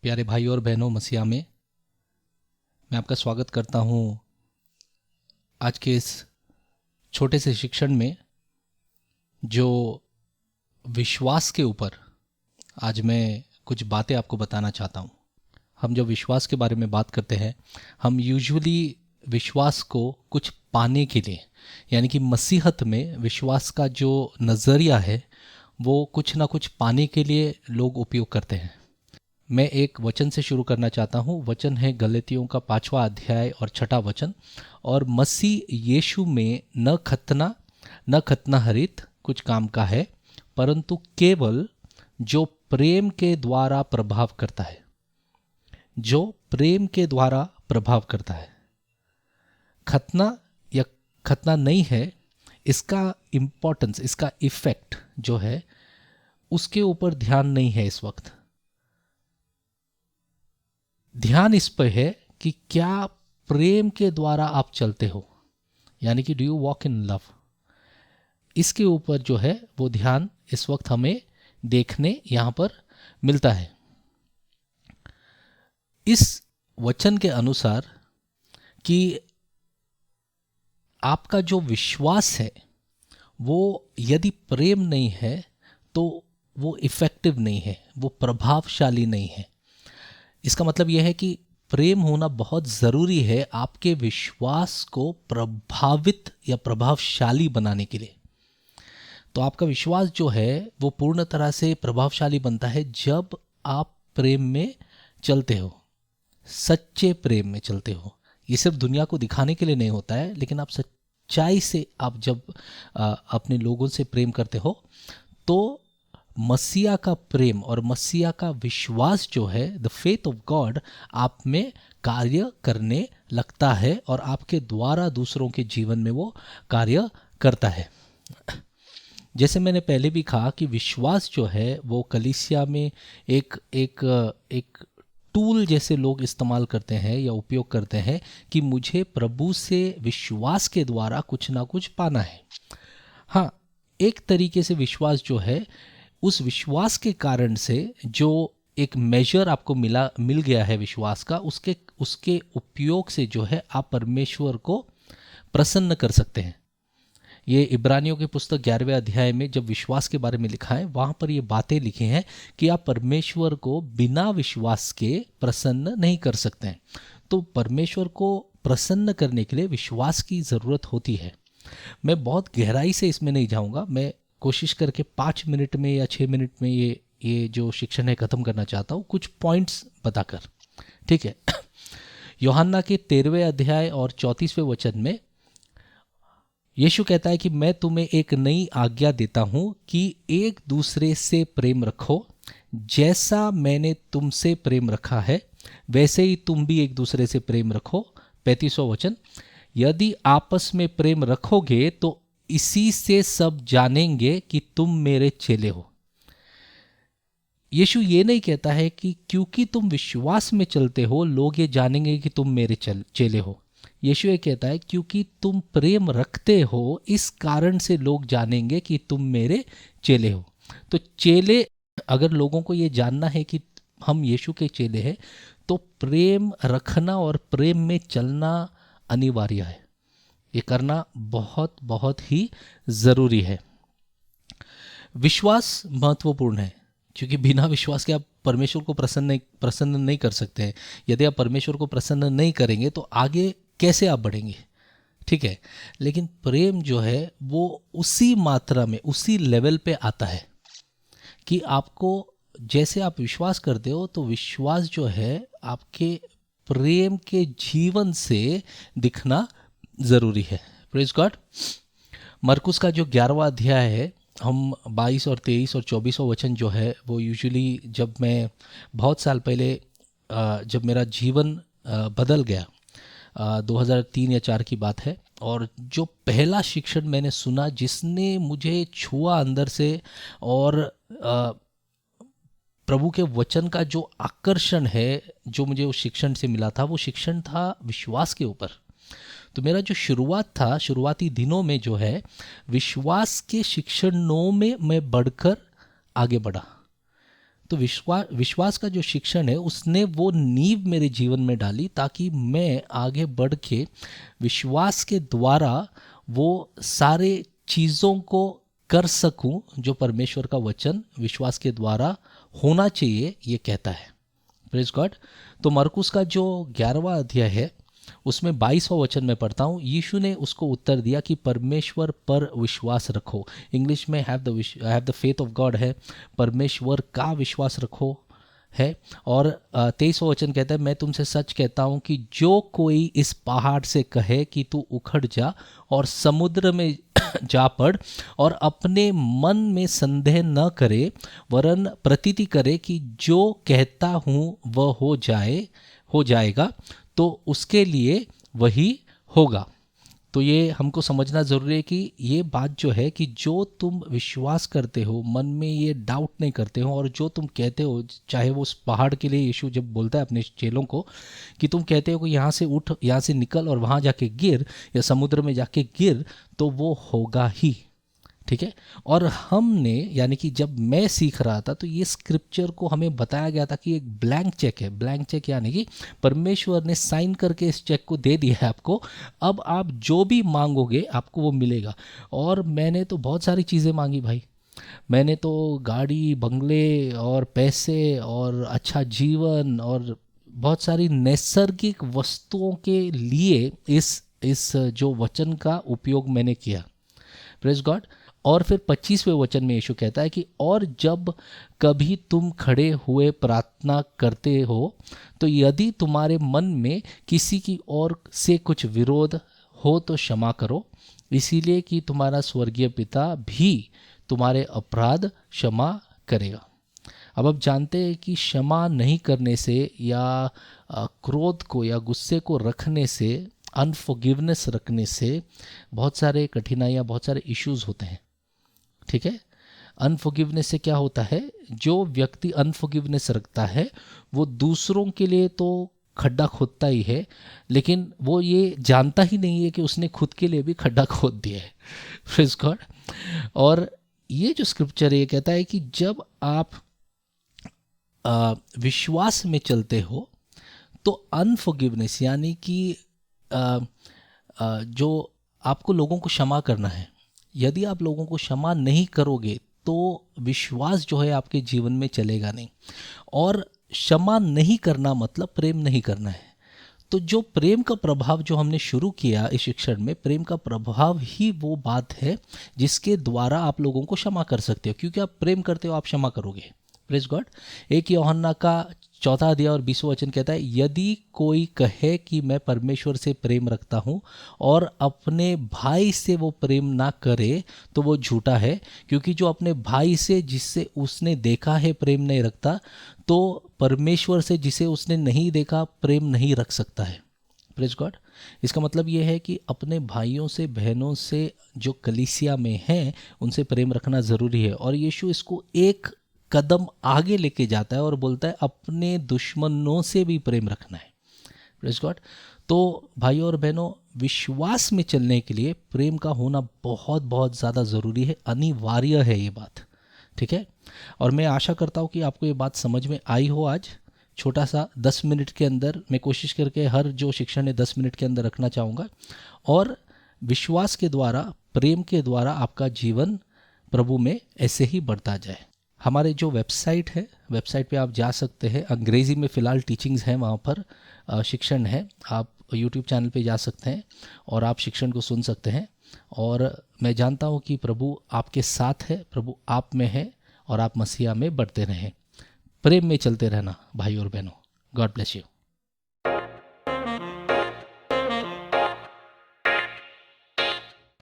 प्यारे भाई और बहनों मसीहा में मैं आपका स्वागत करता हूँ। आज के इस छोटे से शिक्षण में जो विश्वास के ऊपर आज मैं कुछ बातें आपको बताना चाहता हूँ। हम जब विश्वास के बारे में बात करते हैं, हम यूजुअली विश्वास को कुछ पाने के लिए, यानी कि मसीहत में विश्वास का जो नज़रिया है वो कुछ ना कुछ पाने के लिए लोग उपयोग करते हैं। मैं एक वचन से शुरू करना चाहता हूँ। वचन है गलातियों का 5वां अध्याय और 6वां वचन। और मसीह यीशु में न खतना हरित कुछ काम का है, परंतु केवल जो प्रेम के द्वारा प्रभाव करता है, जो प्रेम के द्वारा प्रभाव करता है। खतना या खतना नहीं है, इसका इम्पोर्टेंस, इसका इफेक्ट जो है उसके ऊपर ध्यान नहीं है। इस वक्त ध्यान इस पर है कि क्या प्रेम के द्वारा आप चलते हो, यानी कि do you walk in love. इसके ऊपर जो है वो ध्यान इस वक्त हमें देखने यहाँ पर मिलता है। इस वचन के अनुसार कि आपका जो विश्वास है वो यदि प्रेम नहीं है तो वो इफेक्टिव नहीं है, वो प्रभावशाली नहीं है। इसका मतलब यह है कि प्रेम होना बहुत ज़रूरी है आपके विश्वास को प्रभावित या प्रभावशाली बनाने के लिए। तो आपका विश्वास जो है वो पूर्ण तरह से प्रभावशाली बनता है जब आप प्रेम में चलते हो, सच्चे प्रेम में चलते हो। ये सिर्फ दुनिया को दिखाने के लिए नहीं होता है, लेकिन आप सच्चाई से आप जब अपने लोगों से प्रेम करते हो तो मसीहा का प्रेम और मसीहा का विश्वास जो है, द फेथ ऑफ गॉड, आप में कार्य करने लगता है और आपके द्वारा दूसरों के जीवन में वो कार्य करता है। जैसे मैंने पहले भी कहा कि विश्वास जो है वो कलीसिया में एक टूल जैसे लोग इस्तेमाल करते हैं या उपयोग करते हैं कि मुझे प्रभु से विश्वास के द्वारा कुछ ना कुछ पाना है। हाँ, एक तरीके से विश्वास जो है, उस विश्वास के कारण से जो एक मेजर आपको मिल गया है विश्वास का, उसके उपयोग से जो है आप परमेश्वर को प्रसन्न कर सकते हैं। ये इब्रानियों की पुस्तक 11वें अध्याय में जब विश्वास के बारे में लिखा है, वहाँ पर ये बातें लिखी हैं कि आप परमेश्वर को बिना विश्वास के प्रसन्न नहीं कर सकते हैं। तो परमेश्वर को प्रसन्न करने के लिए विश्वास की ज़रूरत होती है। मैं बहुत गहराई से इसमें नहीं जाऊँगा, मैं कोशिश करके 5 मिनट में या 6 मिनट में ये जो शिक्षण है ख़त्म करना चाहता हूँ, कुछ पॉइंट्स बताकर। ठीक है। यूहन्ना के 13वें अध्याय और 34वें वचन में यीशु कहता है कि मैं तुम्हें एक नई आज्ञा देता हूँ कि एक दूसरे से प्रेम रखो। जैसा मैंने तुमसे प्रेम रखा है वैसे ही तुम भी एक दूसरे से प्रेम रखो। 35वां वचन, यदि आपस में प्रेम रखोगे तो इसी से सब जानेंगे कि तुम मेरे चेले हो। यीशु ये नहीं कहता है कि क्योंकि तुम विश्वास में चलते हो लोग ये जानेंगे कि तुम मेरे चेले हो। यीशु ये कहता है क्योंकि तुम प्रेम रखते हो इस कारण से लोग जानेंगे कि तुम मेरे चेले हो। तो चेले, अगर लोगों को ये जानना है कि हम यीशु के चेले हैं तो प्रेम रखना और प्रेम में चलना अनिवार्य है। ये करना बहुत बहुत ही ज़रूरी है। विश्वास महत्वपूर्ण है क्योंकि बिना विश्वास के आप परमेश्वर को प्रसन्न नहीं कर सकते हैं। यदि आप परमेश्वर को प्रसन्न नहीं करेंगे तो आगे कैसे आप बढ़ेंगे? ठीक है। लेकिन प्रेम जो है वो उसी मात्रा में, उसी लेवल पे आता है कि आपको, जैसे आप विश्वास करते हो तो विश्वास जो है आपके प्रेम के जीवन से दिखना ज़रूरी है। Praise God. मरकुस का जो 11वां अध्याय है, हम 22 और 23 और 24वां वचन जो है वो यूजुअली, जब मैं बहुत साल पहले जब मेरा जीवन बदल गया, 2003 या 4 की बात है, और जो पहला शिक्षण मैंने सुना जिसने मुझे छुआ अंदर से, और प्रभु के वचन का जो आकर्षण है जो मुझे उस शिक्षण से मिला था, वो शिक्षण था विश्वास के ऊपर। तो मेरा जो शुरुआत था, शुरुआती दिनों में जो है विश्वास के शिक्षणों में मैं बढ़कर आगे बढ़ा। तो विश्वास का जो शिक्षण है उसने वो नींव मेरे जीवन में डाली ताकि मैं आगे बढ़ के विश्वास के द्वारा वो सारे चीज़ों को कर सकूं जो परमेश्वर का वचन विश्वास के द्वारा होना चाहिए ये कहता है। Praise God. तो मरकुस का जो 11वां अध्याय है उसमें 22वां वचन में पढ़ता हूँ। यीशु ने उसको उत्तर दिया कि परमेश्वर पर विश्वास रखो। इंग्लिश में have the faith of God है, परमेश्वर का विश्वास रखो है। और 23वां वचन कहता है, मैं तुमसे सच कहता हूँ कि जो कोई इस पहाड़ से कहे कि तू उखड़ जा और समुद्र में जा पड़ और अपने मन में संदेह न करे वरन प्रतीति करे कि जो कहता हूँ वह हो जाएगा तो उसके लिए वही होगा। तो ये हमको समझना ज़रूरी है कि ये बात जो है कि जो तुम विश्वास करते हो, मन में ये डाउट नहीं करते हो और जो तुम कहते हो, चाहे वो उस पहाड़ के लिए यीशु जब बोलता है अपने चेलों को कि तुम कहते हो कि यहाँ से उठ, यहाँ से निकल और वहाँ जाके गिर या समुद्र में जाके गिर, तो वो होगा ही। ठीक है। और हमने यानी कि जब मैं सीख रहा था तो ये स्क्रिप्चर को हमें बताया गया था कि एक ब्लैंक चेक है। ब्लैंक चेक यानी कि परमेश्वर ने साइन करके इस चेक को दे दिया है आपको, अब आप जो भी मांगोगे आपको वो मिलेगा। और मैंने तो बहुत सारी चीज़ें मांगी भाई, मैंने तो गाड़ी, बंगले और पैसे और अच्छा जीवन और बहुत सारी नैसर्गिक वस्तुओं के लिए इस जो वचन का उपयोग मैंने किया। Praise God. और फिर 25वें वचन में यीशु कहता है कि और जब कभी तुम खड़े हुए प्रार्थना करते हो तो यदि तुम्हारे मन में किसी की ओर से कुछ विरोध हो तो क्षमा करो, इसीलिए कि तुम्हारा स्वर्गीय पिता भी तुम्हारे अपराध क्षमा करेगा। अब आप जानते हैं कि क्षमा नहीं करने से या क्रोध को या गुस्से को रखने से, अनफॉरगिवनेस रखने से बहुत सारे कठिनाइयाँ, बहुत सारे इश्यूज होते हैं। ठीक है। अनफॉरगिवनेस से क्या होता है, जो व्यक्ति अनफॉरगिवनेस रखता है वो दूसरों के लिए तो खड्डा खोदता ही है, लेकिन वो ये जानता ही नहीं है कि उसने खुद के लिए भी खड्डा खोद दिया है। Praise God. और ये जो स्क्रिप्चर ये कहता है कि जब आप विश्वास में चलते हो तो अनफॉरगिवनेस यानी कि जो आपको लोगों को क्षमा करना है, यदि आप लोगों को क्षमा नहीं करोगे तो विश्वास जो है आपके जीवन में चलेगा नहीं। और क्षमा नहीं करना मतलब प्रेम नहीं करना है। तो जो प्रेम का प्रभाव जो हमने शुरू किया इस शिक्षण में, प्रेम का प्रभाव ही वो बात है जिसके द्वारा आप लोगों को क्षमा कर सकते हो, क्योंकि आप प्रेम करते हो, आप क्षमा करोगे। Praise God. 1 यूहन्ना का 4 अध्याय और 20वां वचन कहता है, यदि कोई कहे कि मैं परमेश्वर से प्रेम रखता हूँ और अपने भाई से वो प्रेम ना करे तो वो झूठा है, क्योंकि जो अपने भाई से जिससे उसने देखा है प्रेम नहीं रखता, तो परमेश्वर से जिसे उसने नहीं देखा प्रेम नहीं रख सकता है। Praise God. इसका मतलब ये है कि अपने भाइयों से, बहनों से जो कलीसिया में हैं उनसे प्रेम रखना ज़रूरी है। और यीशु इसको एक कदम आगे लेके जाता है और बोलता है अपने दुश्मनों से भी प्रेम रखना है। Praise God. तो भाइयों और बहनों, विश्वास में चलने के लिए प्रेम का होना बहुत बहुत ज़्यादा ज़रूरी है, अनिवार्य है ये बात। ठीक है। और मैं आशा करता हूँ कि आपको ये बात समझ में आई हो। आज छोटा सा 10 मिनट के अंदर मैं कोशिश करके हर जो शिक्षण है 10 मिनट के अंदर रखना चाहूँगा। और विश्वास के द्वारा, प्रेम के द्वारा आपका जीवन प्रभु में ऐसे ही बढ़ता जाए। हमारे जो वेबसाइट है, वेबसाइट पे आप जा सकते हैं। अंग्रेज़ी में फ़िलहाल टीचिंग्स हैं, वहाँ पर शिक्षण है। आप यूट्यूब चैनल पे जा सकते हैं और आप शिक्षण को सुन सकते हैं। और मैं जानता हूँ कि प्रभु आपके साथ है, प्रभु आप में है और आप मसीहा में बढ़ते रहें। प्रेम में चलते रहना भाई और बहनों। God bless you.